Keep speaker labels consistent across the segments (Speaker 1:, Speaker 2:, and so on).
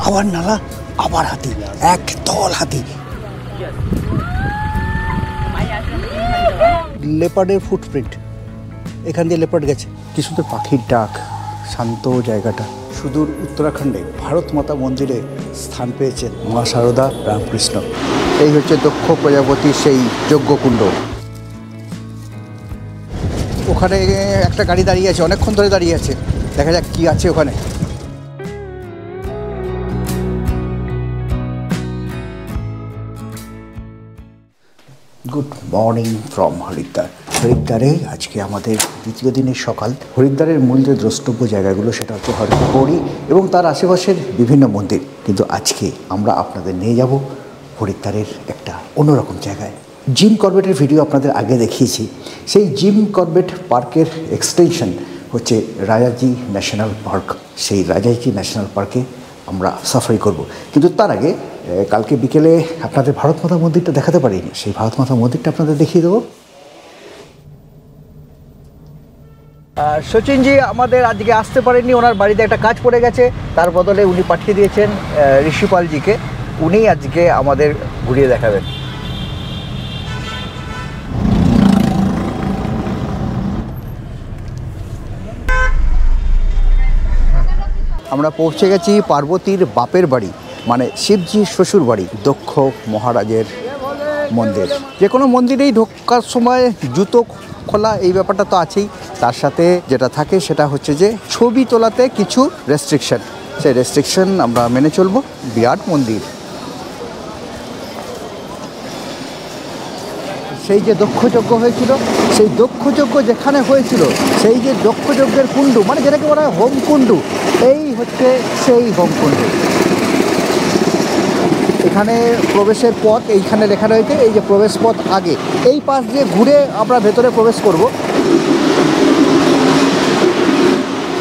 Speaker 1: আবার নালা, আবার হাতি, এক দল হাতি। লেপার্ডের ফুটপ্রিন্ট, এখান দিয়ে লেপার্ড গেছে। কি সুন্দর পাখির ডাক, শান্ত জায়গাটা। সুদূর উত্তরাখণ্ডে ভারত মাতা মন্দিরে স্থান পেয়েছেন মা শারদা রামকৃষ্ণ। এই হচ্ছে দক্ষ প্রজাপতির সেই যজ্ঞকুণ্ড। ওখানে একটা গাড়ি দাঁড়িয়ে আছে, অনেকক্ষণ ধরে দাঁড়িয়ে আছে, দেখা যাক কি আছে ওখানে। Good morning from Haridwar. হরিদ্বারে আজকে আমাদের দ্বিতীয় দিনের সকাল। হরিদ্বারের মূল যে দ্রষ্টব্য জায়গাগুলো সেটা হচ্ছে হরগৌরী এবং তার আশেপাশের বিভিন্ন মন্দির, কিন্তু আজকে আমরা আপনাদের নিয়ে যাব হরিদ্বারের একটা অন্যরকম জায়গায়। জিম করবেটের ভিডিও আপনাদের আগে দেখিয়েছি। সেই জিম করবেট পার্কের এক্সটেনশন হচ্ছে রাজাজি ন্যাশনাল পার্ক। সেই রাজাজি ন্যাশনাল পার্কে আমরা সাফারি করব, কিন্তু তার আগে কালকে বিকেলে আপনাদের ভারত মাতা মন্দিরটা দেখাতে পারিনি, সেই ভারত মাতা মন্দিরটা আপনাদের দেখিয়ে দেবো। সচিনজি আমাদের আজকে আসতে পারেননি, ওনার বাড়িতে একটা কাজ পড়ে গেছে, তার বদলে উনি পাঠিয়ে দিয়েছেন ঋষিপালজিকে। উনি আজকে আমাদের ঘুরিয়ে দেখাবেন। আমরা পৌঁছে গেছি পার্বতীর বাপের বাড়ি, মানে শিবজির শ্বশুর বাড়ি, দক্ষ মহারাজের মন্দির। যে কোনো মন্দিরেই ঢোকার সময় জুতো খোলা এই ব্যাপারটা তো আছেই, তার সাথে যেটা থাকে সেটা হচ্ছে যে ছবি তোলাতে কিছু রেস্ট্রিকশন, সেই রেস্ট্রিকশন আমরা মেনে চলবো। বিরাট মন্দির। সেই যে দক্ষযজ্ঞ হয়েছিল, সেই দক্ষযজ্ঞ যেখানে হয়েছিল, সেই যে দক্ষযজ্ঞের কুণ্ডু, মানে যেটাকে বলা হয় হোমকুণ্ডু, এই হচ্ছে সেই হোমকুণ্ডু। এখানে প্রবেশের পথ এইখানে লেখা রয়েছে, এই যে প্রবেশ পথ আগে, এই পাশ দিয়ে ঘুরে আমরা ভেতরে প্রবেশ করব।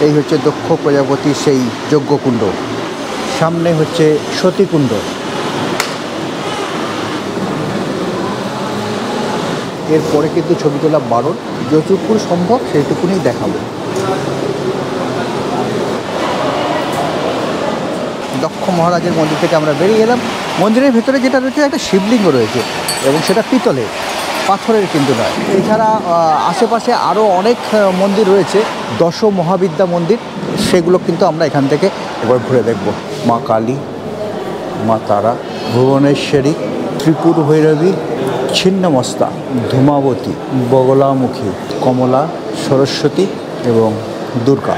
Speaker 1: এই হচ্ছে দক্ষ প্রজাপতির সেই যজ্ঞকুণ্ড, সামনে হচ্ছে সতীকুণ্ড। এরপরে কিন্তু ছবি তোলা বারণ, যতটুকু সম্ভব সেইটুকুনি দেখাবো। দক্ষ মহারাজের মন্দির থেকে আমরা বেরিয়ে এলাম। মন্দিরের ভেতরে যেটা রয়েছে একটা শিবলিঙ্গ রয়েছে, এবং সেটা পিতলের, পাথরের কিন্তু নয়। এছাড়া আশেপাশে আরও অনেক মন্দির রয়েছে, দশ মহাবিদ্যা মন্দির, সেগুলো কিন্তু আমরা এখান থেকে এবার ঘুরে দেখব। মা কালী, মা তারা, ভুবনেশ্বরী, ত্রিপুর ভৈরবী, ছিন্নমস্তা, ধূমাবতী, বগলামুখী, কমলা, সরস্বতী এবং দুর্গা,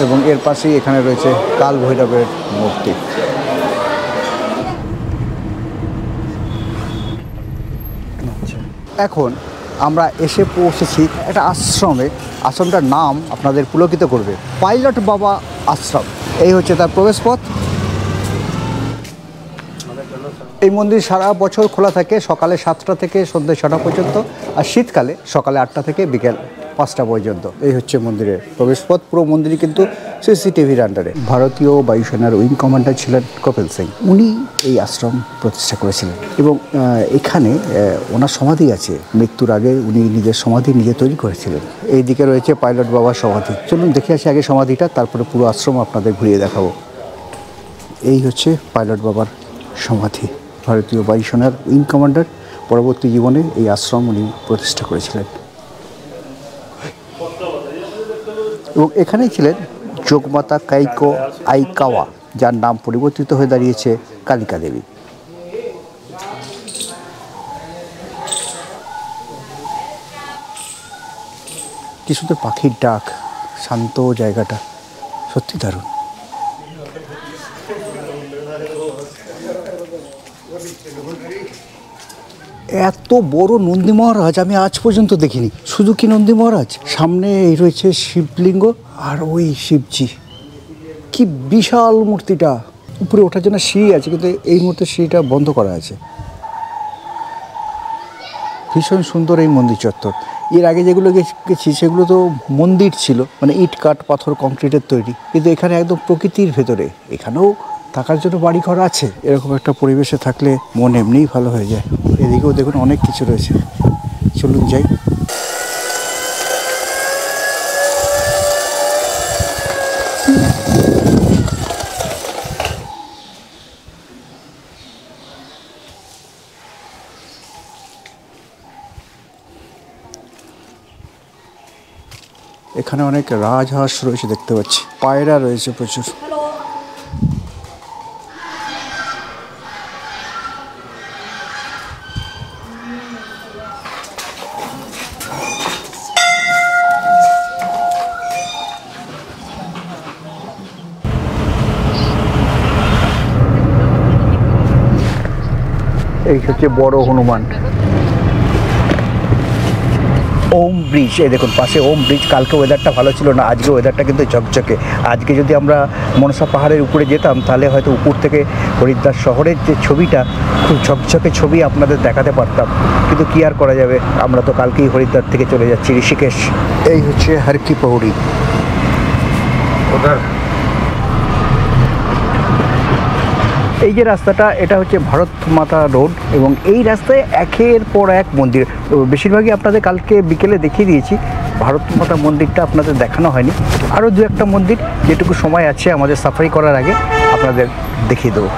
Speaker 1: এবং এর পাশেই এখানে রয়েছে কাল ভৈরবের মূর্তি। এখন আমরা এসে পৌঁছেছি একটা আশ্রমে। আশ্রমটার নাম আপনাদের পুলকিত করবে, পাইলট বাবা আশ্রম। এই হচ্ছে তার প্রবেশপথ। এই মন্দির সারা বছর খোলা থাকে, সকালে 7টা থেকে সন্ধ্যে 6টা পর্যন্ত, আর শীতকালে সকালে 8টা থেকে বিকেল 5টা পর্যন্ত। এই হচ্ছে মন্দিরের প্রবেশপথ। পুরো মন্দিরই কিন্তু সিসিটিভির আন্ডারে। ভারতীয় বায়ুসেনার উইং কমান্ডার ছিলেন কপিল সিং, উনি এই আশ্রম প্রতিষ্ঠা করেছিলেন, এবং এখানে ওনার সমাধি আছে। মৃত্যুর আগে উনি নিজের সমাধি নিজে তৈরি করেছিলেন। এই দিকে রয়েছে পাইলট বাবার সমাধি। চলুন দেখে আসি আগে সমাধিটা, তারপরে পুরো আশ্রম আপনাদের ঘুরিয়ে দেখাবো। এই হচ্ছে পাইলট বাবার সমাধি। ভারতীয় বায়ুসেনার উইং কমান্ডার, পরবর্তী জীবনে এই আশ্রম উনি প্রতিষ্ঠা করেছিলেন। এবং এখানেই ছিলেন যোগমাতা কাইকো আইকাওয়া, যার নাম পরিবর্তিত হয়ে দাঁড়িয়েছে কালিকা দেবী। কি সুন্দর পাখির ডাক, শান্ত জায়গাটা, সত্যি দারুণ। এত বড় নন্দী মহারাজ আমি আজ পর্যন্ত দেখিনি। শুধু কি নন্দী মহারাজ, সামনে এই রয়েছে শিবলিঙ্গ, আর ওই শিবজি। কি বিশাল মূর্তিটা! উপরে ওঠার জন্য সিঁড়ি আছে, কিন্তু এই মুহূর্তে সিঁড়িটা বন্ধ করা আছে। ভীষণ সুন্দর এই মন্দির চত্বর। এর আগে যেগুলো গেছি সেগুলো তো মন্দির ছিল, মানে ইট কাঠ পাথর কংক্রিটের তৈরি, কিন্তু এখানে একদম প্রকৃতির ভেতরে। এখানেও থাকার জন্য বাড়িঘর আছে। এরকম একটা পরিবেশে থাকলে মন এমনিই ভালো হয়ে যায়। এদিকেও দেখুন অনেক কিছু রয়েছে। চলুন যাই। এখানে অনেক রাজহাঁস রয়েছে দেখতে পাচ্ছি, পায়রা রয়েছে প্রচুর। এই হচ্ছে বড় হনুমান। ওম ব্রিজ, এই দেখুন পাশে ওম ব্রিজ। কালকে ওয়েদারটা ভালো ছিল না, আজকে ওয়েদারটা কিন্তু ঝকঝকে। আজকে যদি আমরা মনসা পাহাড়ের উপরে যেতাম তাহলে হয়তো উপর থেকে হরিদ্বার শহরের যে ছবিটা, খুব ঝকঝকে ছবি আপনাদের দেখাতে পারতাম, কিন্তু কি আর করা যাবে, আমরা তো কালকেই হরিদ্বার থেকে চলে যাচ্ছি ঋষিকেশ। এই হচ্ছে হর কি পৌড়ি। এই যে রাস্তাটা, এটা হচ্ছে ভারত মাতা রোড, এবং এই রাস্তায় একের পর এক মন্দির। বেশিরভাগই আপনাদের কালকে বিকেলে দেখিয়ে দিয়েছি, ভারত মাতা মন্দিরটা আপনাদের দেখানো হয়নি। আরও দু একটা মন্দির যেটুকু সময় আছে আমাদের সাফারি করার আগে আপনাদের দেখিয়ে দেবো।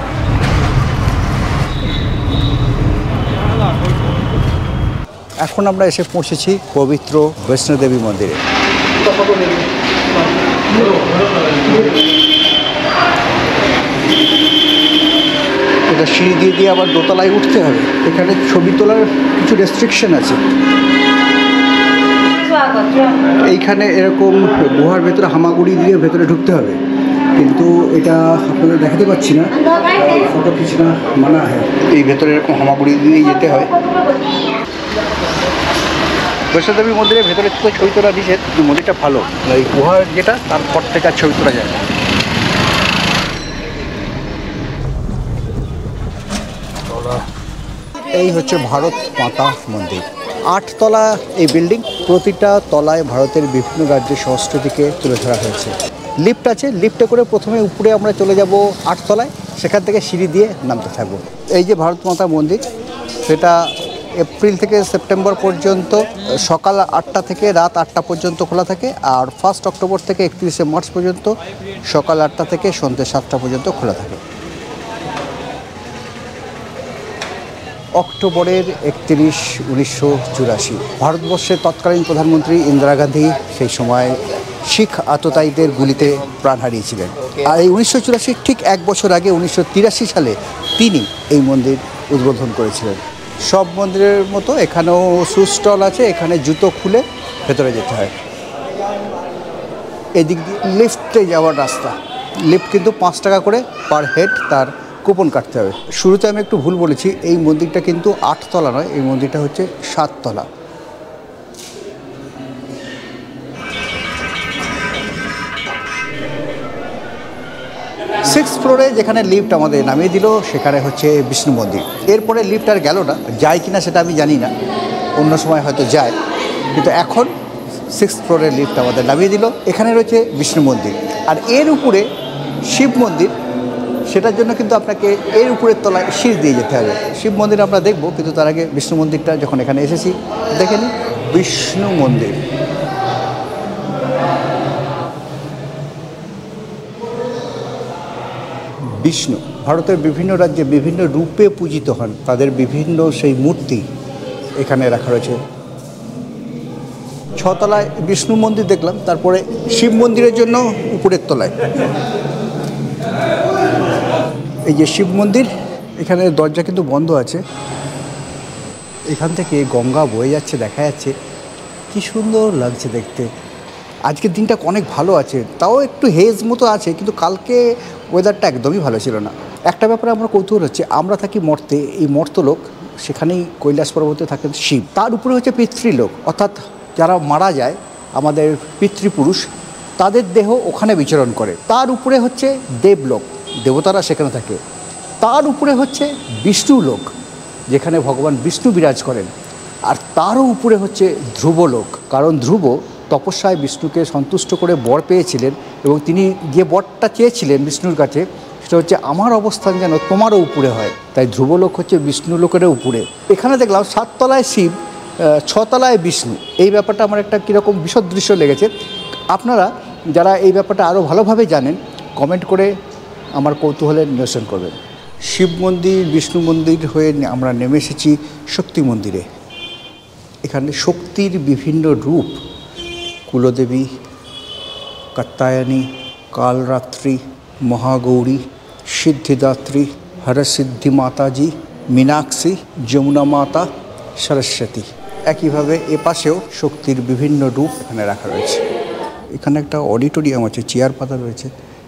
Speaker 1: এখন আমরা এসে পৌঁছেছি পবিত্র বৈষ্ণোদেবী মন্দিরে। এটা সিঁড়ি দিয়ে দিয়ে আবার দোতলায় উঠতে হবে। এখানে ছবি তোলার কিছু রেস্ট্রিকশন আছে। এইখানে এরকম গুহার ভেতরে হামাগুড়ি দিয়ে ভেতরে ঢুকতে হবে, কিন্তু এটা আপনাদের দেখাতে পাচ্ছি না, ফটো কিছু না মানা হয়। এই ভেতরে এরকম হামাগুড়ি দিয়েই যেতে হয়। বৈষ্ণোদেবী মন্দিরের ভেতরে থেকে ছবি তোলা নিষেধ, মন্দিরটা ভালো, এই গুহার যেটা তারপর থেকে আর ছবি তোলা যায় না। এই হচ্ছে ভারত মাতা মন্দির। 8 তলা এই বিল্ডিং, প্রতিটা তলায় ভারতের বিভিন্ন রাজ্যের সংস্কৃতিকে তুলে ধরা হয়েছে। লিফট আছে, লিফটে করে প্রথমে উপরে আমরা চলে যাব 8 তলায়, সেখান থেকে সিঁড়ি দিয়ে নামতে থাকবো। এই যে ভারত মাতা মন্দির, সেটা এপ্রিল থেকে সেপ্টেম্বর পর্যন্ত সকাল 8টা থেকে রাত 8টা পর্যন্ত খোলা থাকে, আর 1 অক্টোবর থেকে 31শে মার্চ পর্যন্ত সকাল 8টা থেকে সন্ধ্যে 7টা পর্যন্ত খোলা থাকে। অক্টোবরের 31, 1984 ভারতবর্ষের তৎকালীন প্রধানমন্ত্রী ইন্দিরা গান্ধী সেই সময় শিখ আততায়ীদের গুলিতে প্রাণ হারিয়েছিলেন। আর এই 1984 ঠিক এক বছর আগে 1983 সালে তিনি এই মন্দির উদ্বোধন করেছিলেন। সব মন্দিরের মতো এখানেও শু স্টল আছে, এখানে জুতো খুলে ভেতরে যেতে হয়। এদিক দিয়ে লিফটে যাওয়ার রাস্তা, লিফট কিন্তু 5 টাকা করে পার হেড তার কুপন কাটতে হবে। শুরুতে আমি একটু ভুল বলেছি, এই মন্দিরটা কিন্তু 8 তলা নয়, এই মন্দিরটা হচ্ছে 7 তলা। সিক্স ফ্লোরে যেখানে লিফট আমাদের নামিয়ে দিল সেখানে হচ্ছে বিষ্ণু মন্দির। এরপরে লিফট আর গেল না, যায় কিনা সেটা আমি জানি না, অন্য সময় হয়তো যায়, কিন্তু এখন 6 ফ্লোরের লিফট আমাদের নামিয়ে দিল। এখানে রয়েছে বিষ্ণু মন্দির, আর এর উপরে শিব মন্দির। সেটার জন্য কিন্তু আপনাকে এর উপরের তলায় সিঁড়ি দিয়ে যেতে হবে। শিব মন্দির আমরা দেখব, কিন্তু তার আগে বিষ্ণু মন্দিরটা যখন এখানে এসেছি দেখে নিই। বিষ্ণু মন্দির, বিষ্ণু ভারতের বিভিন্ন রাজ্যে বিভিন্ন রূপে পূজিত হন, তাদের বিভিন্ন সেই মূর্তি এখানে রাখা রয়েছে। 6 তলায় বিষ্ণু মন্দির দেখলাম, তারপরে শিব মন্দিরের জন্য উপরের তলায় এই যে শিব মন্দির, এখানে দরজা কিন্তু বন্ধ আছে। এখান থেকে গঙ্গা বয়ে যাচ্ছে, দেখা যাচ্ছে, কি সুন্দর লাগছে দেখতে। আজকের দিনটা অনেক ভালো আছে, তাও একটু হেজ মতো আছে, কিন্তু কালকে ওয়েদারটা একদমই ভালো ছিল না। একটা ব্যাপারে আমার কৌতূহল হচ্ছে, আমরা থাকি মর্তে, এই মর্তলোক, সেখানেই কৈলাস পর্বতে থাকেন শিব, তার উপরে হচ্ছে পিতৃলোক, অর্থাৎ যারা মারা যায় আমাদের পিতৃপুরুষ, তাদের দেহ ওখানে বিচরণ করে। তার উপরে হচ্ছে দেবলোক, দেবতারা সেখানে থাকে। তার উপরে হচ্ছে বিষ্ণুলোক, যেখানে ভগবান বিষ্ণু বিরাজ করেন। আর তারও উপরে হচ্ছে ধ্রুবলোক, কারণ ধ্রুব তপস্যায় বিষ্ণুকে সন্তুষ্ট করে বর পেয়েছিলেন, এবং তিনি যে বরটা চেয়েছিলেন বিষ্ণুর কাছে, সেটা হচ্ছে আমার অবস্থান যেন তোমারও উপরে হয়। তাই ধ্রুবলোক হচ্ছে বিষ্ণুলোকেরও উপরে। এখানে দেখলাম 7 তলায় শিব, 6 তলায় বিষ্ণু। এই ব্যাপারটা আমার একটা কীরকম বিশদ দৃশ্য লেগেছে। আপনারা যারা এই ব্যাপারটা আরও ভালোভাবে জানেন, কমেন্ট করে আমার কৌতূহলের নিরসন করবেন। শিব মন্দির, বিষ্ণু মন্দির হয়ে আমরা নেমে এসেছি শক্তি মন্দিরে। এখানে শক্তির বিভিন্ন রূপ, কুলদেবী, কাত্যায়নী, কালরাত্রি, মহাগৌরী, সিদ্ধিদাত্রী, হরসিদ্ধি মাতাজি, মীনাক্ষী, যমুনা মাতা, সরস্বতী। একইভাবে এপাশেও শক্তির বিভিন্ন রূপ এখানে রাখা রয়েছে। এখানে একটা অডিটোরিয়াম আছে, চেয়ার পাতা রয়েছে,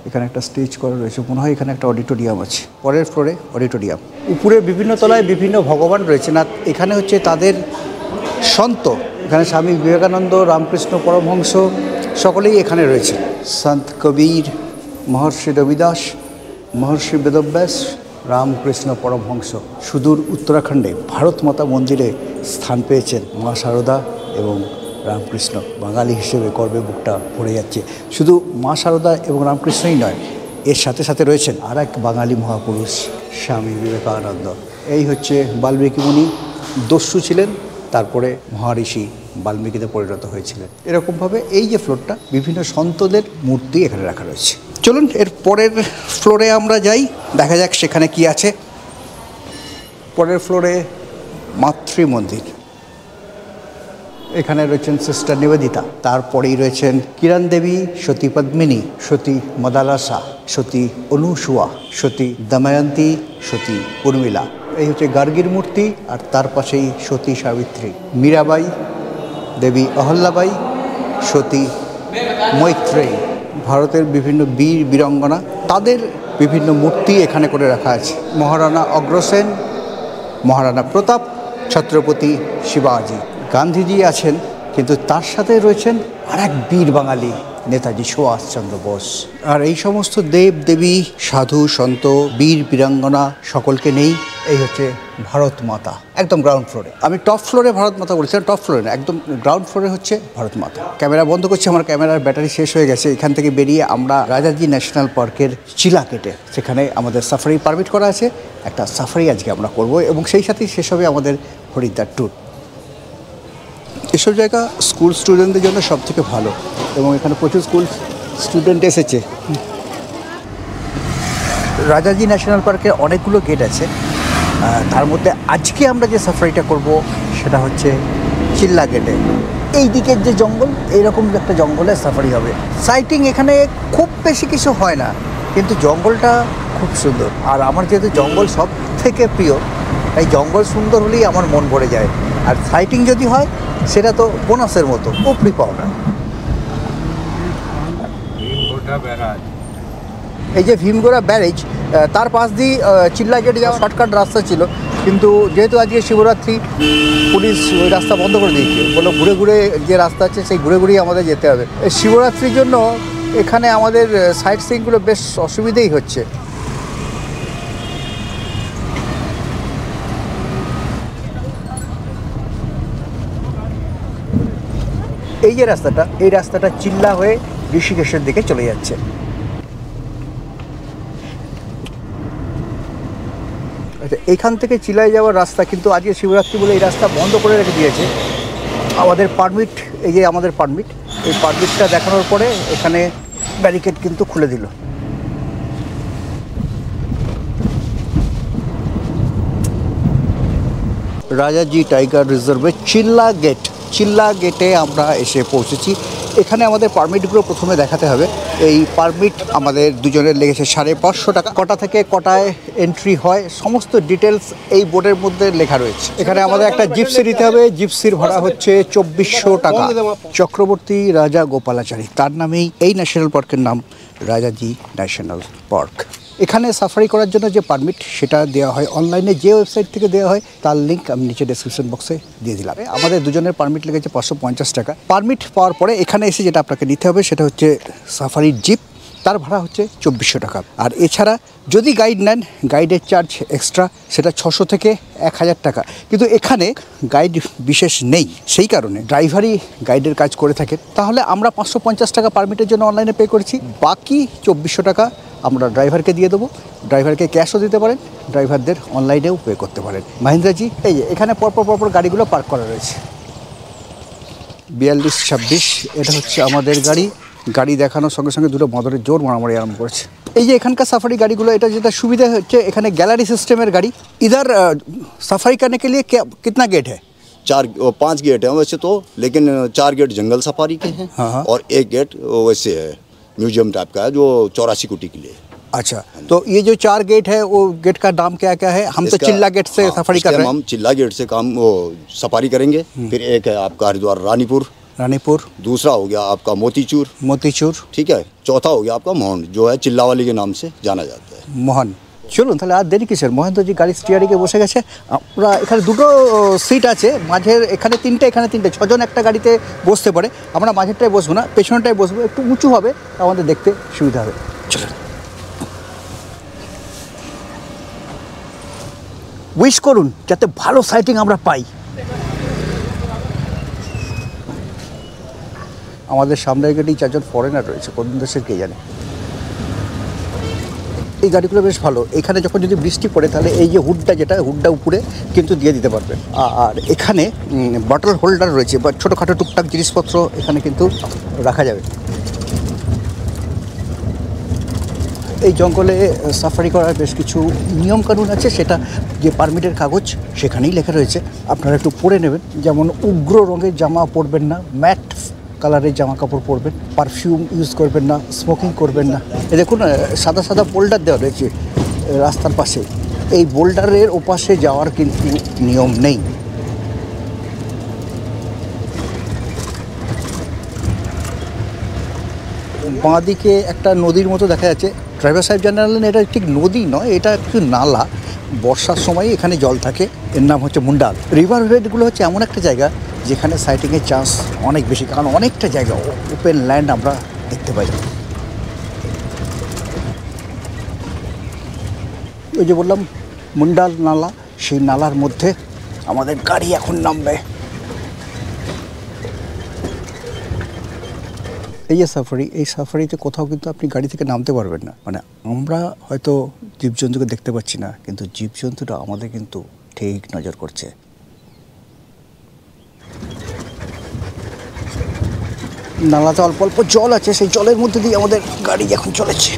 Speaker 1: এখানে একটা স্টেজ করা রয়েছে, মনে হয় এখানে একটা অডিটোরিয়াম আছে। পরের ফ্লোরে অডিটোরিয়াম। উপরে বিভিন্ন তলায় বিভিন্ন ভগবান রয়েছে, না এখানে হচ্ছে তাদের সন্ত। এখানে স্বামী বিবেকানন্দ, রামকৃষ্ণ পরমহংস সকলেই এখানে রয়েছে। সন্ত কবীর, মহর্ষি রবিদাস, মহর্ষি বেদব্যাস, রামকৃষ্ণ পরমহংস। সুদূর উত্তরাখণ্ডে ভারত মাতা মন্দিরে স্থান পেয়েছেন মা শারদা এবং রামকৃষ্ণ। বাঙালি হিসেবে গর্বে বুকটা ভরে যাচ্ছে। শুধু মা শারদা এবং রামকৃষ্ণই নয়, এর সাথে সাথে রয়েছেন আর এক বাঙালি মহাপুরুষ, স্বামী বিবেকানন্দ। এই হচ্ছে বাল্মীকি মুনি, দস্যু ছিলেন, তারপরে মহারিষি বাল্মীকিতে পরিণত হয়েছিলেন। এরকমভাবে এই যে ফ্লোরটা, বিভিন্ন সন্তদের মূর্তি এখানে রাখা রয়েছে। চলুন এর পরের ফ্লোরে আমরা যাই, দেখা যাক সেখানে কি আছে। পরের ফ্লোরে মাতৃ মন্দির। এখানে রয়েছেন সিস্টার নিবেদিতা, তারপরেই রয়েছেন কিরণ দেবী, সতী পদ্মিনী, সতী মদালাসা, সতী অনুসুয়া, সতী দময়ন্তী, সতী উর্মিলা। এই হচ্ছে গার্গীর মূর্তি, আর তার পাশেই সতী সাবিত্রী, মীরাবাই, দেবী অহল্যাবাই, সতী মৈত্রেয়ী। ভারতের বিভিন্ন বীর বীরাঙ্গনা, তাদের বিভিন্ন মূর্তি এখানে করে রাখা আছে। মহারানা অগ্রসেন, মহারানা প্রতাপ, ছত্রপতি শিবাজি। গান্ধীজি আছেন, কিন্তু তার সাথে রয়েছেন আর এক বীর বাঙালি, নেতাজি সুভাষচন্দ্র বোস। আর এই সমস্ত দেব দেবী, সাধু সন্ত, বীর বীরাঙ্গনা সকলকে নেই এই হচ্ছে ভারত মাতা, একদম গ্রাউন্ড ফ্লোরে। আমি টপ ফ্লোরে ভারত মাতা বলেছিলাম, টপ ফ্লোরে না, একদম গ্রাউন্ড ফ্লোরে হচ্ছে ভারত মাতা। ক্যামেরা বন্ধ করছি, আমার ক্যামেরার ব্যাটারি শেষ হয়ে গেছে। এখান থেকে বেরিয়ে আমরা রাজাজি ন্যাশনাল পার্কের চিলা কেটে, সেখানে আমাদের সাফারি পারমিট করা আছে, একটা সাফারি আজকে আমরা করব, এবং সেই সাথেই শেষ হবে আমাদের হরিদ্বার ট্যুর। এসব জায়গা স্কুল স্টুডেন্টদের জন্য সব থেকে ভালো, এবং এখানে প্রচুর স্কুল স্টুডেন্ট এসেছে। রাজাজি ন্যাশনাল পার্কে অনেকগুলো গেট আছে, তার মধ্যে আজকে আমরা যে সাফারিটা করব সেটা হচ্ছে চিল্লা গেটে। এই দিকের যে জঙ্গল, এইরকম একটা জঙ্গলে সাফারি হবে। সাইটিং এখানে খুব বেশি কিছু হয় না, কিন্তু জঙ্গলটা খুব সুন্দর। আর আমার যেহেতু জঙ্গল সব থেকে প্রিয়, তাই জঙ্গল সুন্দর হলেই আমার মন ভরে যায়। আর সাইটিং যদি হয় সেটা তো বোনাসের মতো, উপরি পাওনা। এই যে ভীমগোড়া ব্যারেজ, তার পাশ দিয়ে চিল্লা গেট যাওয়া শর্টকাট রাস্তা ছিল, কিন্তু যেহেতু আজকে শিবরাত্রি, পুলিশ ওই রাস্তা বন্ধ করে দিয়েছে। বললো ঘুরে ঘুরে যে রাস্তা আছে সেই ঘুরে ঘুরেই আমাদের যেতে হবে। এই শিবরাত্রির জন্য এখানে আমাদের সাইট সিইংগুলো বেশ অসুবিধেই হচ্ছে। এই যে রাস্তাটা, এই রাস্তাটা চিল্লা হয়ে ঋষিকেশের দিকে চলে যাচ্ছে। আচ্ছা, এইখান থেকে চিল্লায় যাওয়ার রাস্তা, কিন্তু আজকে শিবরাত্রি বলে এই রাস্তা বন্ধ করে রেখে দিয়েছে। আমাদের পারমিট, এই যে আমাদের পারমিট, এই পারমিটটা দেখানোর পরে এখানে ব্যারিকেড কিন্তু খুলে দিল। রাজাজি টাইগার রিজার্ভে চিল্লা গেটে আমরা এসে পৌঁছেছি। এখানে আমাদের পারমিটগুলো প্রথমে দেখাতে হবে। এই পারমিট আমাদের দুজনের লেগেছে 550 টাকা। কটা থেকে কটায় এন্ট্রি হয় সমস্ত ডিটেলস এই বোর্ডের মধ্যে লেখা রয়েছে। এখানে আমাদের একটা জিপসি নিতে হবে, জিপসির ভাড়া হচ্ছে 2400 টাকা। চক্রবর্তী রাজা গোপালাচারী, তার নামেই এই ন্যাশনাল পার্কের নাম রাজাজি ন্যাশনাল পার্ক। এখানে সাফারি করার জন্য যে পারমিট, সেটা দেওয়া হয় অনলাইনে, যে ওয়েবসাইট থেকে দেওয়া হয় তার লিঙ্ক আমি নিচে ডেসক্রিপশন বক্সে দিয়ে দিলাম। আমাদের দুজনের পারমিট লেগেছে 550 টাকা। পারমিট পাওয়ার পরে এখানে এসে যেটা আপনাকে নিতে হবে সেটা হচ্ছে সাফারির জিপ, তার ভাড়া হচ্ছে 2400 টাকা। আর এছাড়া যদি গাইড নেন, গাইডের চার্জ এক্সট্রা, সেটা 600 থেকে 1000 টাকা। কিন্তু এখানে গাইড বিশেষ নেই, সেই কারণে ড্রাইভারই গাইডের কাজ করে থাকে। তাহলে আমরা 550 টাকা পারমিটের জন্য অনলাইনে পে করেছি, বাকি 2400 টাকা আমরা ড্রাইভারকে দিয়ে দেবো। ড্রাইভারকে ক্যাশও দিতে পারেন, ড্রাইভারদের অনলাইনেও পে করতে পারেন। মহেন্দ্রাজি, এই যে এখানে পরপর গাড়িগুলো পার্ক করা রয়েছে। 4226 এটা হচ্ছে আমাদের গাড়ি। গাড়ি দেখানোর সঙ্গে সঙ্গে দুটো মদরের জোর মারামারি আরম্ভ করেছে। এই যে এখানকার সাফারি গাড়িগুলো, এটা যেটা সুবিধা হচ্ছে, এখানে গ্যালারি সিস্টেমের গাড়ি। इधर सफारी करने के लिए कितना गेट है?
Speaker 2: 5 गेट हैं वैसे तो, लेकिन 4 गेट जंगल सफारी के हैं।
Speaker 1: हाँ।
Speaker 2: और 1 गेट वैसे है म्यूजियम टाइप का है जो 84 कोटी के लिए।
Speaker 1: अच्छा, तो ये जो 4 गेट है वो गेट का नाम क्या क्या है? हम तो चिल्ला गेट से सफारी कर रहे हैं।
Speaker 2: हम चिल्ला गेट से काम वो सफारी करेंगे। फिर एक है आपका हरिद्वार रानीपुर, दूसरा हो गया आपका मोतीचूर, ठीक है, चौथा हो गया आपका मोहन, जो है चिल्लावाली के नाम से जाना जाता है।
Speaker 1: মোহন, চলুন তাহলে আর দেরি কিসের? মহেন্দ্রজি গাড়ি স্টিয়ারিংয়ে বসে গেছে। আমরা এখানে দুটো সিট আছে, মাঝের এখানে তিনটে, এখানে তিনটে, 6 জন একটা গাড়িতে বসতে পারে। আমরা মাঝেরটায় বসবো না, পেছনটায় বসবো, একটু উঁচু হবে, আমাদের দেখতে সুবিধা হবে। চলুন, উইশ করুন যাতে ভালো সাইটিং আমরা পাই। আমাদের সামনের গেটেই 4 জন ফরেনার রয়েছে, কোন দেশের কে জানে। এই গাড়িগুলো বেশ ভালো। এখানে যখন যদি বৃষ্টি পড়ে তাহলে এই যে হুডটা উপরে কিন্তু দিয়ে দিতে পারবেন। আর এখানে বটল হোল্ডার রয়েছে বা ছোটোখাটো টুকটাক জিনিসপত্র এখানে কিন্তু রাখা যাবে। এই জঙ্গলে সাফারি করার বেশ কিছু নিয়মকানুন আছে, সেটা যে পারমিটের কাগজ সেখানেই লেখা রয়েছে, আপনারা একটু পড়ে নেবেন। যেমন উগ্র রঙের জামা পরবেন না, ম্যাট কালারের জামা কাপড় পরবেন, পারফিউম ইউজ করবেন না, স্মোকিং করবেন না। এ দেখুন সাদা সাদা বোল্ডার দেওয়া রয়েছে রাস্তার পাশে, এই বোল্ডারের ওপাশে যাওয়ার কিন্তু নিয়ম নেই। বাঁ দিকে একটা নদীর মতো দেখা যাচ্ছে। ড্রাইভার সাহেব জানালেন এটা ঠিক নদী নয়, এটা একটু নালা। বর্ষার সময় এখানে জল থাকে, এর নাম হচ্ছে মুন্ডাল। রিভার বেডগুলো হচ্ছে এমন একটা জায়গা যেখানে সাইটিংয়ের চান্স অনেক বেশি, কারণ অনেকটা জায়গা ওপেন ল্যান্ড আমরা দেখতে পাই। ওই যে বললাম মুন্ডাল নালা, সেই নালার মধ্যে আমাদের গাড়ি এখন নামবে। এই যে সাফারি, এই সাফারিতে কোথাও কিন্তু আপনি গাড়ি থেকে নামতে পারবেন না। মানে আমরা হয়তো জীবজন্তুকে দেখতে পাচ্ছি না, কিন্তু জীবজন্তুটা আমাদের কিন্তু ঠিক নজর করছে। নালাতে অল্প অল্প জল আছে, সেই জলের মধ্যে দিয়ে আমাদের গাড়ি এখন চলেছে।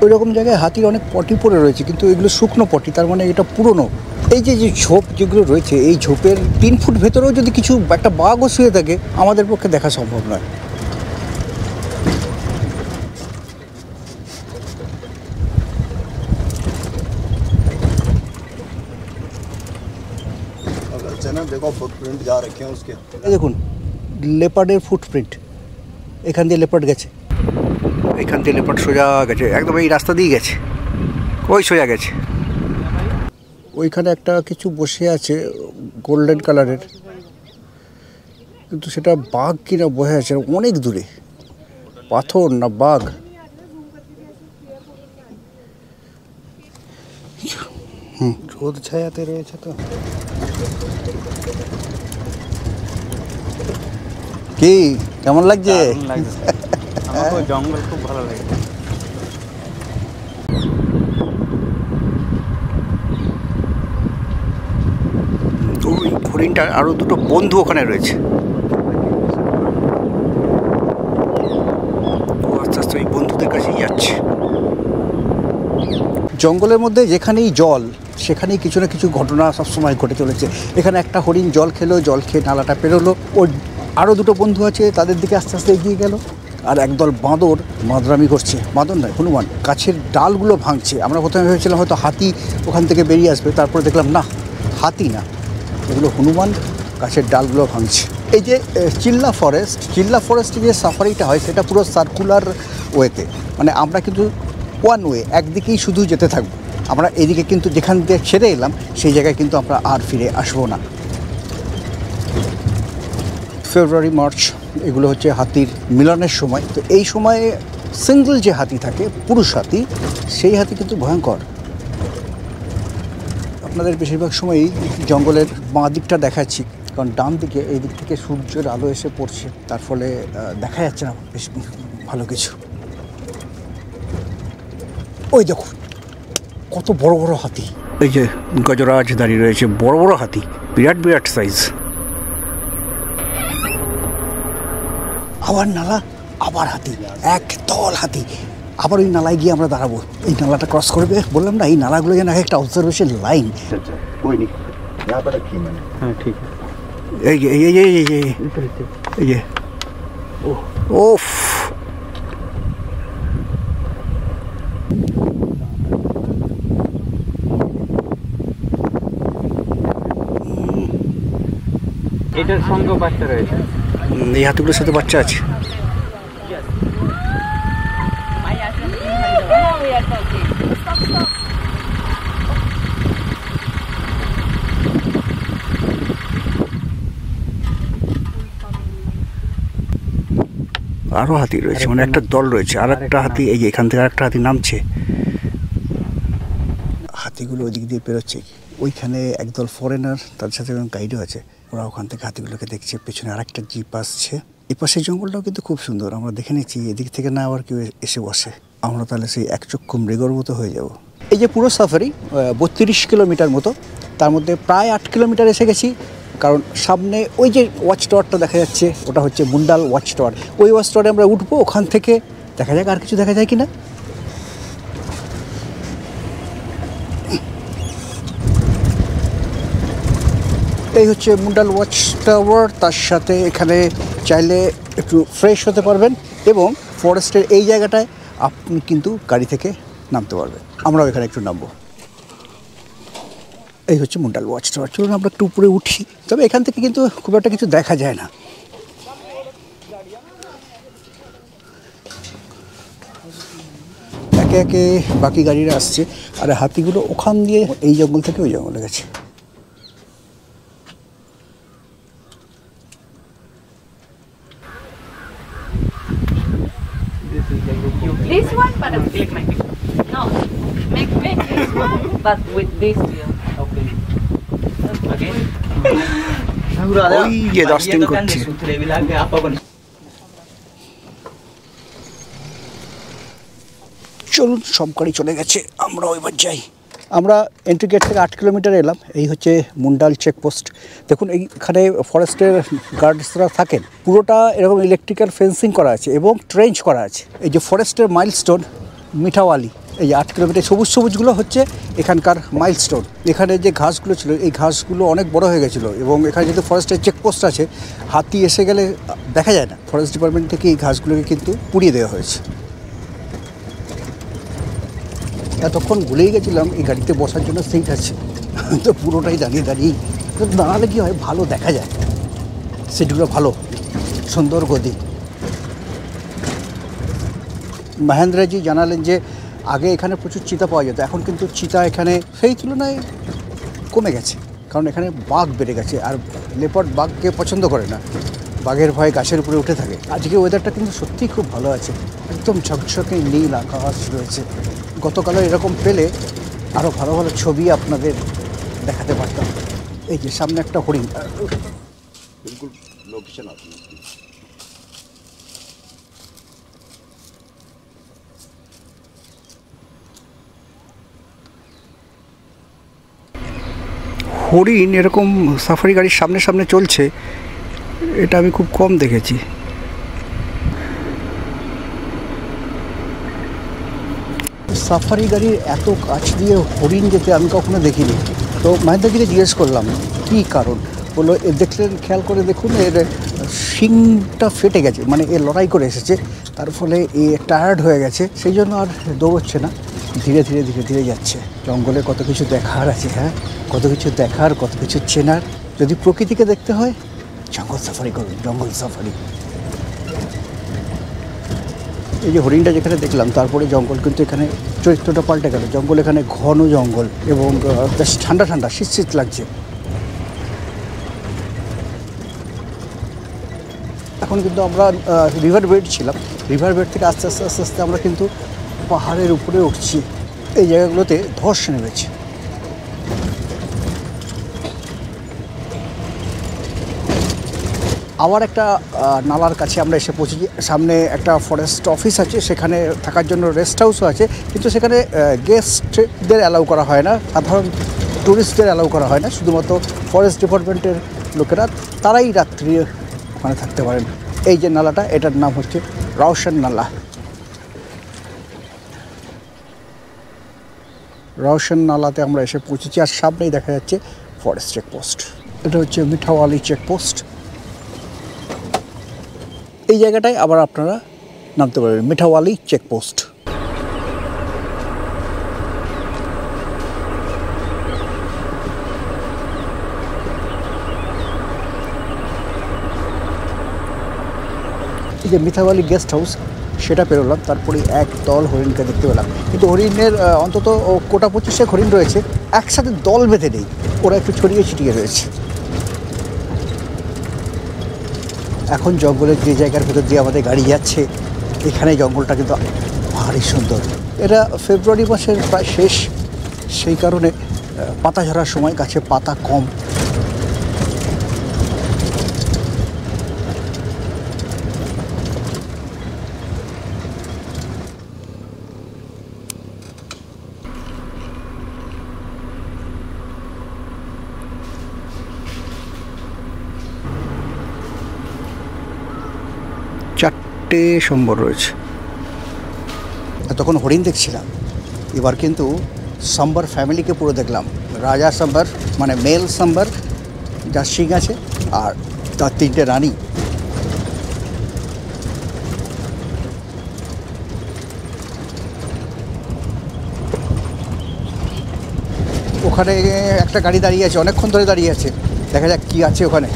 Speaker 1: ওই রকম জায়গায় হাতির অনেক পটি পড়ে রয়েছে, কিন্তু এগুলো শুকনো পটি, তার মানে এটা পুরনো। এই যে ঝোপ যেগুলো রয়েছে, এই ঝোপের 3 ফুট ভেতরেও যদি কিছু একটা বাঘও শুয়ে থাকে, আমাদের পক্ষে দেখা সম্ভব নয়। দেখুন লেপার্ডের ফুটপ্রিন্ট, এখান দিয়ে লেপার্ড গেছে, এখান দিয়ে লেপার্ড সোজা গেছে, একদম এই রাস্তা দিয়ে গেছে, ওই সোজা গেছে। ওইখানে একটা কিছু বসে আছে গোল্ডেন কালারের, কিন্তু সেটা বাঘ কিনা বসে আছে অনেক দূরে। পাথর না বাঘ? রোদ ছায়াতে রয়েছে তো। কি কেমন লাগছে?
Speaker 3: আমার জঙ্গল খুব ভালো লাগে।
Speaker 1: ওই হরিণটার আরো দুটো বন্ধু ওখানে রয়েছে। আস্তে আস্তে ওই বন্ধুদের কাছেই যাচ্ছে। জঙ্গলের মধ্যে যেখানেই জল, সেখানেই কিছু না কিছু ঘটনা সবসময় ঘটে চলেছে। এখানে একটা হরিণ জল খেলো, জল খেয়ে নালাটা পেরোলো, ওর আরও দুটো বন্ধু আছে, তাদের দিকে আস্তে আস্তে এগিয়ে গেল। আর একদল বাঁদর মাদরামি করছে, বাঁদর নয় হনুমান, গাছের ডালগুলো ভাঙছে। আমরা প্রথমে ভেবেছিলাম হয়তো হাতি ওখান থেকে বেরিয়ে আসবে, তারপরে দেখলাম না, হাতি না, এগুলো হনুমান গাছের ডালগুলো ভাঙছে। এই যে চিল্লা ফরেস্টে যে সাফারিটা হয় সেটা পুরো সার্কুলার ওয়েতে, মানে আমরা কিন্তু ওয়ান ওয়ে, একদিকেই শুধু যেতে থাকবো। আমরা এদিকে কিন্তু যেখান দিয়ে ছেড়ে এলাম সেই জায়গায় কিন্তু আমরা আর ফিরে আসবো না। ফেব্রুয়ারি মার্চ এগুলো হচ্ছে হাতির মিলনের সময়। তো এই সময়ে সিঙ্গল যে হাতি থাকে, পুরুষ হাতি, সেই হাতি কিন্তু ভয়ঙ্কর। আপনাদের বেশিরভাগ সময়ই জঙ্গলের বাঁ দিকটা দেখাচ্ছি, কারণ ডান দিকে এই দিক থেকে সূর্যের আলো এসে পড়ছে, তার ফলে দেখা যাচ্ছে না বেশ ভালো কিছু। ওই দেখুন কত বড় বড় হাতি, এই যে গজরাজ দাঁড়িয়ে রয়েছে, বড় বড় হাতি, বিরাট বিরাট সাইজ। আবার নালা, আবার হাতি, একদল হাতি। আবার ওই নালায় গিয়ে আমরা দাঁড়াবো, এই নালাটা ক্রস করবে। বললাম না, এই নালাগুলো যেন একটা অবজারভেশন লাইন। হ্যাঁ ঠিক আছে। এই যে এই যে এই যে ও ওফ,
Speaker 3: এটার সঙ্গে বাচ্চা রয়েছে।
Speaker 1: এই হাতিগুলোর সাথে বাচ্চা আছে। আরো হাতি রয়েছে, মানে একটা দল রয়েছে। আর একটা হাতি, এই যে এখান থেকে আরেকটা হাতি নামছে। হাতিগুলো ওই দিক দিয়ে পেরোচ্ছে। ওইখানে একদল ফরেনার, তাদের সাথে গাইডও আছে, ওরা ওখান থেকে হাতিগুলোকে দেখছে। পেছনে আরেকটা জিপ আসছে। এই পাশে জঙ্গলটাও কিন্তু খুব সুন্দর, আমরা দেখে নিচ্ছি। এদিক থেকে না আবার কেউ এসে বসে, আমরা তাহলে সেই একচক্ষু মৃগর মতো হয়ে যাব। এই যে পুরো সাফারি 32 কিলোমিটার মতো, তার মধ্যে প্রায় 8 কিলোমিটার এসে গেছি। কারণ সামনে ওই যে ওয়াচ টাওয়ারটা দেখা যাচ্ছে, ওটা হচ্ছে মুন্ডাল ওয়াচ টাওয়ার। ওই ওয়াচ টাওয়ারে আমরা উঠবো, ওখান থেকে দেখা যাক আর কিছু দেখা যায় কিনা। এই হচ্ছে মুন্ডাল ওয়াচ টাওয়ার। তার সাথে এখানে চাইলে একটু ফ্রেশ হতে পারবেন এবং ফরেস্টের এই জায়গাটায় আপনি কিন্তু গাড়ি থেকে নামতে পারবেন। আমরাও এখানে একটু নামবো। এই হচ্ছে মুন্ডাল ওয়াচ টাওয়ার। চলুন আমরা একটু উপরে উঠি। তবে এখান থেকে কিন্তু খুব একটা কিছু দেখা যায় না। একে একে বাকি গাড়িরা আসছে, আর হাতিগুলো ওখান দিয়ে এই জঙ্গল থেকে ওই জঙ্গলে গেছে।
Speaker 4: This one, but click my picture. No, make this one, but with this view. Okay. Again.
Speaker 1: ওই যে ডাস্টিং করছে। চলুন, সব গাড়ি চলে গেছে, আমরা এবার যাই। আমরা এন্ট্রি গেট থেকে 8 কিলোমিটার এলাম। এই হচ্ছে মুন্ডাল চেকপোস্ট। দেখুন এইখানে ফরেস্টের গার্ডসরা থাকেন। পুরোটা এরকম ইলেকট্রিক্যাল ফেন্সিং করা আছে এবং ট্রেঞ্চ করা আছে। এই যে ফরেস্টের মাইলস্টোন মিঠাওয়ালি, এই যে 8 কিলোমিটার সবুজ সবুজগুলো হচ্ছে এখানকার মাইলস্টোন। এখানে যে ঘাসগুলো ছিল, এই ঘাসগুলো অনেক বড় হয়ে গেছিলো এবং এখানে যেহেতু ফরেস্টের চেকপোস্ট আছে, হাতি এসে গেলে দেখা যায় না। ফরেস্ট ডিপার্টমেন্ট থেকে এই ঘাসগুলোকে কিন্তু পুড়িয়ে দেওয়া হয়েছে। এতক্ষণ ভুলেই গেছিলাম এই গাড়িতে বসার জন্য সিট আছে, তো পুরোটাই দাঁড়িয়ে দাঁড়িয়ে। দাঁড়ালে কী হয়, ভালো দেখা যায়, সিটগুলো ভালো, সুন্দর গদি। মহেন্দ্রজি জানালেন যে আগে এখানে প্রচুর চিতা পাওয়া যেত, এখন কিন্তু চিতা এখানে সেই তুলনায় কমে গেছে, কারণ এখানে বাঘ বেড়ে গেছে। আর লেপার্ড বাঘকে পছন্দ করে না, বাঘের ভয়ে গাছের উপরে উঠে থাকে। আজকে ওয়েদারটা কিন্তু সত্যিই খুব ভালো আছে, একদম ঝকঝকে নীল আকাশ রয়েছে। গতকালও এরকম পেলে আরও ভালো ভালো ছবি আপনাদের দেখাতে পারতাম। এই যে সামনে একটা হরিণ,
Speaker 2: बिल्कुल लोकेशन आती है उसकी।
Speaker 1: হরিণ এরকম সাফারি গাড়ির সামনে সামনে চলছে, এটা আমি খুব কম দেখেছি। সাফারি গাড়ির এত কাছ দিয়ে হরিণ যেতে আমি কখনো দেখিনি। তো মহেন্দ্রজিকে জিজ্ঞেস করলাম কী কারণ। বললো এ দেখলেন, খেয়াল করে দেখুন, এর শিংটা ফেটে গেছে, মানে এ লড়াই করে এসেছে, তার ফলে এ টায়ার্ড হয়ে গেছে, সেই জন্য আর দৌড়চ্ছে না, ধীরে ধীরে ধীরে ধীরে যাচ্ছে। জঙ্গলে কত কিছু দেখার আছে, হ্যাঁ, কত কিছু দেখার, কত কিছু চেনার। যদি প্রকৃতিকে দেখতে হয়, জঙ্গল সাফারি করুন, জঙ্গল সাফারি। এই যে হরিণটা যেখানে দেখলাম, তারপরে জঙ্গল কিন্তু এখানে চরিত্রটা পাল্টে গেল। জঙ্গল এখানে ঘন জঙ্গল এবং বেশ ঠান্ডা ঠান্ডা, শীত শীত লাগছে। এখন কিন্তু আমরা রিভার বেড ছিলাম, রিভার বেড থেকে আস্তে আস্তে আস্তে আস্তে আমরা কিন্তু পাহাড়ের উপরে উঠছি। এই জায়গাগুলোতে ধস নেমেছে। আবার একটা নালার কাছে আমরা এসে পৌঁছেছি। সামনে একটা ফরেস্ট অফিস আছে, সেখানে থাকার জন্য রেস্ট হাউসও আছে, কিন্তু সেখানে গেস্টদের অ্যালাউ করা হয় না, সাধারণ টুরিস্টদের অ্যালাউ করা হয় না। শুধুমাত্র ফরেস্ট ডিপার্টমেন্টের লোকেরা, তারাই রাত্রি ওখানে থাকতে পারেন। এই যে নালাটা, এটার নাম হচ্ছে রাওশন নালা। রাওশন নালাতে আমরা এসে পৌঁছেছি, আর সামনেই দেখা যাচ্ছে ফরেস্ট চেকপোস্ট। এটা হচ্ছে মিঠাওয়ালি চেকপোস্ট। এই জায়গাটায় আবার আপনারা নামতে পারবেন, মিঠাওয়ালি চেকপোস্ট। এই যে মিঠাওয়ালি গেস্ট হাউস সেটা পেরোলাম, তারপরে এক দল হরিণকে দেখতে পেলাম, কিন্তু হরিণের অন্তত কোটা 25 হরিণ রয়েছে, একসাথে দল বেঁধে নেই, ওরা একটু ছড়িয়ে ছিটিয়ে রয়েছে। এখন জঙ্গলের যে জায়গার ভেতর দিয়ে আমাদের গাড়ি যাচ্ছে, এখানে জঙ্গলটা কিন্তু ভারী সুন্দর। এটা ফেব্রুয়ারি মাসের প্রায় শেষ, সেই কারণে পাতা ঝরার সময় গাছে পাতা কম। চারটে সম্বর রয়েছে, এতক্ষণ হরিণ দেখছিলাম, এবার কিন্তু সাম্বার ফ্যামিলিকে পুরো দেখলাম। রাজা সাম্বার মানে মেল সাম্বার, যার শিং আছে, আর তার 3টে রানী। ওখানে একটা গাড়ি দাঁড়িয়ে আছে, অনেকক্ষণ ধরে দাঁড়িয়ে আছে, দেখা যাক কি আছে ওখানে।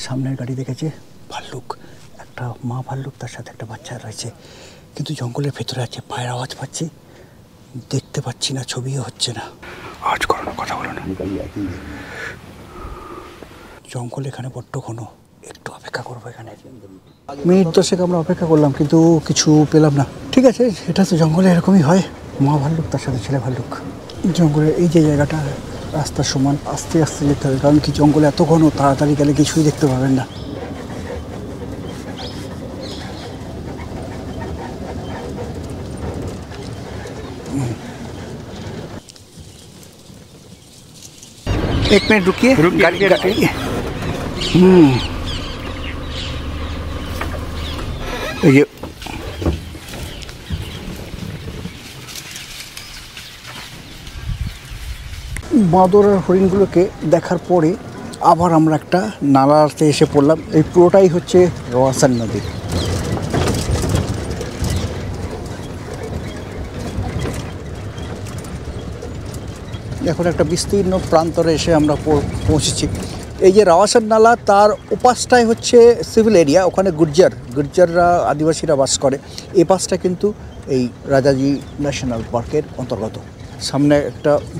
Speaker 1: সামনের গাড়ি দেখেছে ভাল্লুক, একটা মা ভাল্লুক, তার সাথে একটা বাচ্চা রয়েছে, কিন্তু জঙ্গলের ভেতরে আছে, পায়ের আওয়াজ পাচ্ছি, দেখতে পাচ্ছি না, ছবিও হচ্ছে না। আওয়াজ করো না, কথা বলো না। জঙ্গল এখানে বড্ড ঘন, একটু অপেক্ষা করবো এখানে। মিনিট 10 আমরা অপেক্ষা করলাম, কিন্তু কিছু পেলাম না। ঠিক আছে, এটা তো জঙ্গলে এরকমই হয়, মা ভাল্লুক তার সাথে ছেলে ভাল্লুক। জঙ্গলের এই যে জায়গাটা, রাস্তার সমান আস্তে আস্তে যেতে হবে, কারণ কি জঙ্গলে এত ঘন, তাড়াতাড়ি গেলে কিছুই দেখতে পাবেন না। एक मिनट रुकिए, गाड़ी ये বাঁদর আর হরিণগুলোকে দেখার পরে আবার আমরা একটা নালাতে এসে পড়লাম। এই পুরোটাই হচ্ছে রওয়াসান নদী। এখন একটা বিস্তীর্ণ প্রান্তরে এসে আমরা পৌঁছেছি। এই যে রাওয়াসান নালা, তার ওপাশটাই হচ্ছে সিভিল এরিয়া, ওখানে গুর্জাররা আদিবাসীরা বাস করে। এই পাশটা কিন্তু এই রাজাজি ন্যাশনাল পার্কের অন্তর্গত।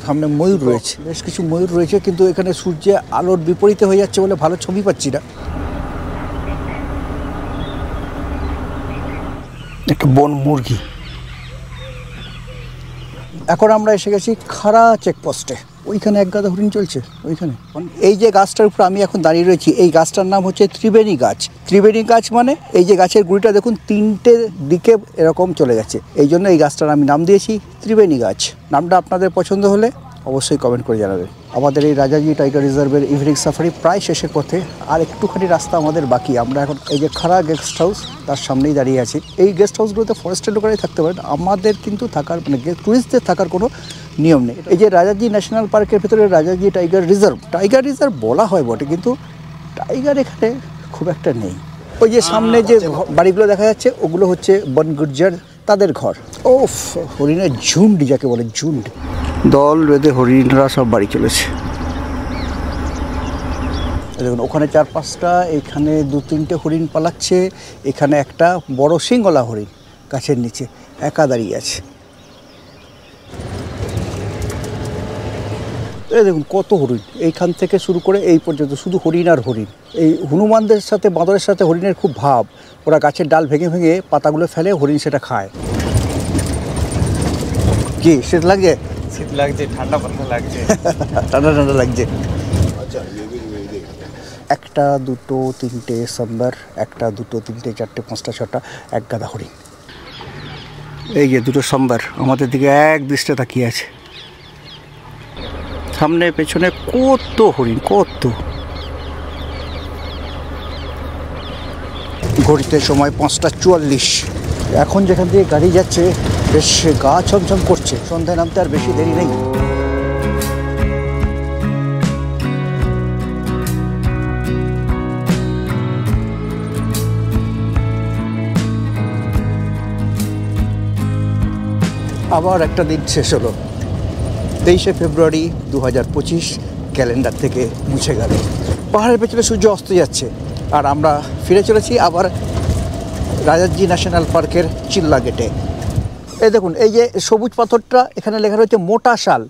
Speaker 1: সামনে ময়ূর রয়েছে, বেশ কিছু ময়ূর রয়েছে, কিন্তু এখানে সূর্যে আলোর বিপরীতে হয়ে যাচ্ছে বলে ভালো ছবি পাচ্ছি না। একটা বন মুরগি। এখন আমরা এসে গেছি খাড়া চেকপোস্টে, ওইখানে এক গাদা হরিণ চলছে ওইখানে। এই যে গাছটার উপর আমি এখন দাঁড়িয়ে রয়েছি, এই গাছটার নাম হচ্ছে ত্রিবেণী গাছ। ত্রিবেণী গাছ মানে এই যে গাছের গুঁড়িটা দেখুন 3টে দিকে এরকম চলে গেছে, এই জন্য এই গাছটার আমি নাম দিয়েছি ত্রিবেণী গাছ। নামটা আপনাদের পছন্দ হলে অবশ্যই কমেন্ট করে জানাবেন। আমাদের এই রাজাজি টাইগার রিজার্ভের ইভিনিং সাফারি প্রায় শেষের পথে, আর একটুখানি রাস্তা আমাদের বাকি। আমরা এখন এই যে খাড়া গেস্ট হাউস, তার সামনেই দাঁড়িয়ে আছি। এই গেস্ট হাউসগুলোতে ফরেস্টের লোকেরাই থাকতে পারেন, আমাদের কিন্তু থাকার মানে টুরিস্টদের থাকার কোনো নিয়ম নেই। এই যে রাজাজি ন্যাশনাল পার্কের ভেতরে রাজাজি টাইগার রিজার্ভ বলা হয় বটে, কিন্তু টাইগার এখানে খুব একটা নেই। ওই যে সামনে যে বাড়িগুলো দেখা যাচ্ছে, ওগুলো হচ্ছে বন গুর্জার, তাদের ঘর। ও হরিণের ঝুন্ড যাকে বলে, ঝুন্ড, দল বেঁধে হরিণরা সব বাড়ি চলেছে। দেখুন ওখানে 4-5টা, এখানে 2-3টে হরিণ পালাচ্ছে, এখানে একটা বড় সিংগলা হরিণ গাছের নিচে একা দাঁড়িয়ে আছে। এই দেখুন কত হরিণ, এইখান থেকে শুরু করে এই পর্যন্ত শুধু হরিণ আর হরিণ। এই হনুমানদের সাথে বাঁদরের সাথে হরিণের খুব ভাব, ওরা গাছের ডাল ভেঙে ভেঙে পাতাগুলো ফেলে, হরিণ সেটা খায়। কি শীত লাগছে?
Speaker 3: শীত লাগছে, ঠান্ডা পাতা লাগছে,
Speaker 1: ঠান্ডা লাগছে। একটা, দুটো, তিনটে সাম্বার, একটা, দুটো, তিনটে, চারটে, 5টা, 6টা, এক গাদা হরিণ। এই যে দুটো সাম্বার আমাদের দিকে এক দৃষ্টে তাকিয়ে আছে। সামনে পেছনে কত হরিণ, কত। ঘড়িতে সময় 5:44। এখন যেখান দিয়ে গাড়ি যাচ্ছে বেশ গা ছমছম করছে, সন্ধ্যায় নামতে আর বেশি দেরি নেই। আবার একটা দিন শেষ হলো। 23শে ফেব্রুয়ারি 2025 ক্যালেন্ডার থেকে মুছে গেল। পাহাড়ের পেছনে সূর্য অস্ত যাচ্ছে আর আমরা ফিরে চলেছি আবার রাজাজি ন্যাশনাল পার্কের চিল্লা গেটে। এই দেখুন, এই যে সবুজ পাথরটা, এখানে লেখা রয়েছে মোটা শাল।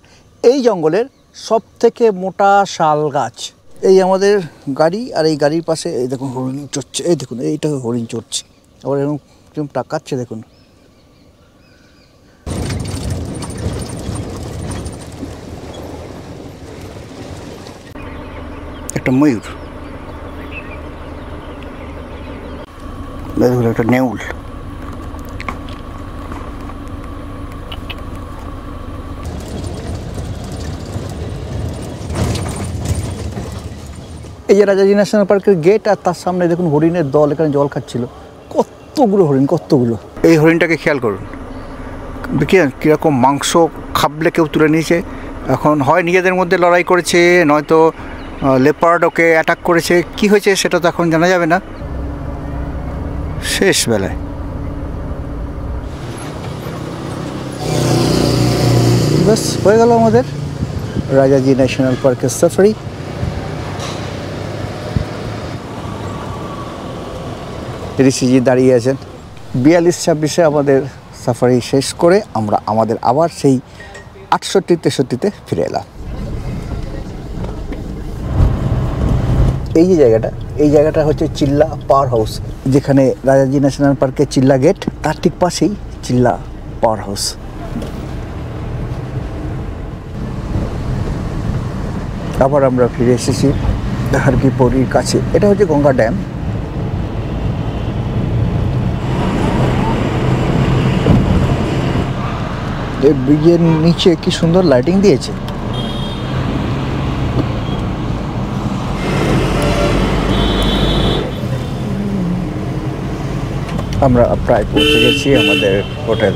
Speaker 1: এই জঙ্গলের সব থেকে মোটা শাল গাছ। এই আমাদের গাড়ি, আর এই গাড়ির পাশে এই দেখুন হরিণ চড়ছে। এই দেখুন, এইটা হরিণ চড়ছে, আবার এরকম টাকাচ্ছে দেখুন। একটা ময়ূর, দেখুন একটা নেউল। এই যে রাজাজি ন্যাশনাল পার্কের গেট, আর তার সামনে দেখুন হরিণের দল এখানে জল খাচ্ছিল। কতগুলো হরিণ, কতগুলো। এই হরিণটাকে খেয়াল করুন, দেখেন কীরকম মাংস খাবলে কেউ তুলে নিয়েছে। এখন হয় নিজেদের মধ্যে লড়াই করেছে, নয়তো লেপার্ড ওকে অ্যাটাক করেছে। কি হয়েছে সেটা তো এখন জানা যাবে না। শেষ বেলায় বাস হয়ে গেল আমাদের রাজাজি ন্যাশনাল পার্কের সাফারি। ঋষিজি দাঁড়িয়ে আছেন। 42-26 আমাদের সাফারি শেষ করে আমরা আমাদের আবার সেই 68-63-তে ফিরে এলাম। এই জায়গাটা হচ্ছে চিল্লা পাওয়ার হাউস, যেখানে রাজাজি ন্যাশনাল পার্কের চিল্লা গেট, তার ঠিক পাশেই চিল্লা পাওয়ার হাউস। আবার আমরা ফিরে এসেছি হারকি পৌরির কাছে। এটা হচ্ছে গঙ্গা ড্যাম। এই ব্রিজের নিচে কি সুন্দর লাইটিং দিয়েছে। আমরা প্রায় পৌঁছে গেছি আমাদের হোটেল।